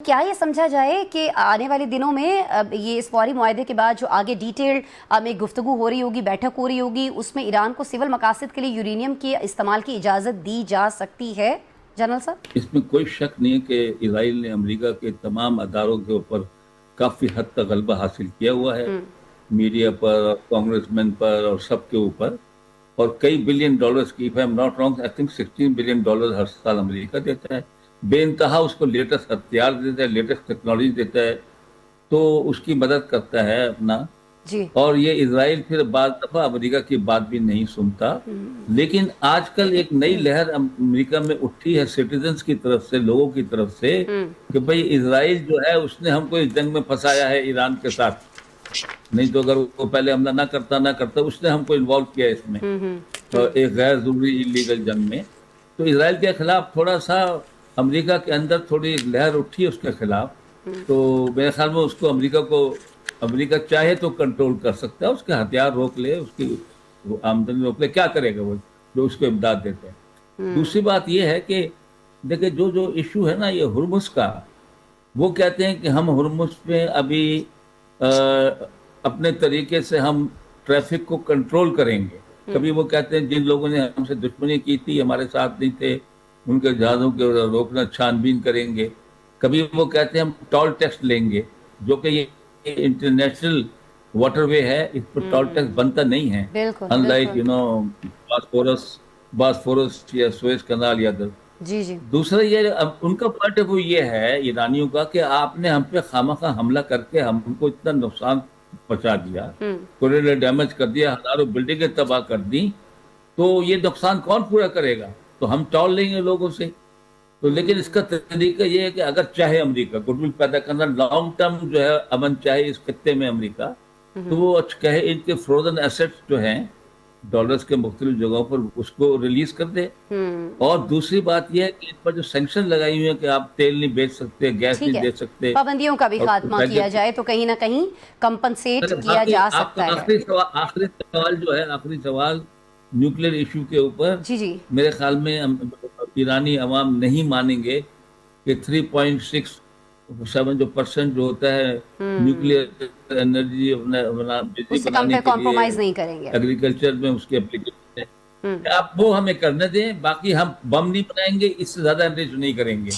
क्या ये समझा जाए कि आने वाले दिनों में ये इस फौरी मुआहदे के बाद जो आगे डिटेल में गुफ्तगू हो रही होगी, बैठक हो रही होगी, उसमें ईरान को सिविल मकासद के लिए यूरेनियम के इस्तेमाल की इजाज़त दी जा सकती है? जनरल साहब, इसमें कोई शक नहीं है कि इसराइल ने अमेरिका के तमाम अदारों के ऊपर काफी हद तक गलबा हासिल किया हुआ है। मीडिया पर, कांग्रेसमैन पर और सबके ऊपर। और कई बिलियन डॉलर्स की, if I am not wrong, I think $16 billion हर साल अमेरिका देता है। बेइंतहा उसको लेटेस्ट हथियार देता है, लेटेस्ट टेक्नोलॉजी देता है, तो उसकी मदद करता है अपना। जी। और ये इजराइल फिर बाद दफा अमेरिका की बात भी नहीं सुनता। लेकिन आजकल एक नई लहर अमेरिका में उठी है सिटीजन्स की तरफ से, लोगों की तरफ से, कि भाई इजराइल जो है उसने हमको इस जंग में फंसाया है ईरान के साथ। नहीं तो अगर वो पहले हमला ना करता उसने हमको इन्वॉल्व किया इसमें, तो एक गैर जरूरी इलीगल जंग में। तो इजराइल के खिलाफ थोड़ा सा अमेरिका के अंदर थोड़ी एक लहर उठी है उसके खिलाफ। तो मेरे ख्याल में उसको अमेरिका चाहे तो कंट्रोल कर सकता है, उसके हथियार रोक ले, उसकी वो आमदनी रोक ले, क्या करेगा वो जो उसको इमदाद देते हैं। दूसरी बात यह है कि देखिए जो जो इशू है ना ये हुर्मुस का, वो कहते हैं कि हम हुर्मुस पे अभी अपने तरीके से हम ट्रैफिक को कंट्रोल करेंगे। कभी वो कहते हैं जिन लोगों ने हमसे दुश्मनी की थी, हमारे साथ नहीं थे, उनके जहाजों के रोकना, छानबीन करेंगे। कभी वो कहते हैं हम टोल टैक्स लेंगे, जो कि ये इंटरनेशनल वाटरवे है, इस पर टोल टैक्स बनता नहीं है, बिल्कुल अनलाइक बिल्कुल। बासफोरस बासफोरस या सुएज कनाल या जी जी। दूसरा ये। अब उनका पॉइंट ऑफ व्यू ये है ईरानियों का कि आपने हम पे खामखा हमला करके हमको इतना नुकसान पहुंचा दिया, कोरिडोर डैमेज कर दिया, हजारों बिल्डिंगें तबाह कर दी, तो ये नुकसान कौन पूरा करेगा? तो हम टॉल लेंगे लोगों से। तो लेकिन इसका तरीका ये है कि अगर चाहे अमेरिका गुडविल पैदा करना, लॉन्ग टर्म जो है अमन चाहे इस खत्ते में अमेरिका, तो वो कहे इनके फ्रोजन एसेट्स जो हैं डॉलर्स के मुख्तलिफ जगहों पर, उसको रिलीज कर दे। और दूसरी बात यह है कि इन पर जो सैंक्शन लगाई हुई है कि आप तेल नहीं बेच सकते, गैस ठीक नहीं है, दे सकते, पाबंदियों का भी और खात्मा किया जाए तो कहीं ना कहीं कंपनसेट किया बाकी जा आपका सकता है। आखिरी सवाल जो है, आखिरी सवाल न्यूक्लियर इशू के ऊपर, जी जी। मेरे ख्याल में ईरानी अवाम नहीं मानेंगे कि 3.67 जो परसेंट जो होता है न्यूक्लियर एनर्जी बिजली उससे कम बनाने पे के लिए कॉम्प्रोमाइज नहीं करेंगे। एग्रीकल्चर में उसकी एप्लीकेशन है। आप वो हमें करने दें, बाकी हम बम नहीं बनाएंगे, इससे ज्यादा एनरिच नहीं करेंगे।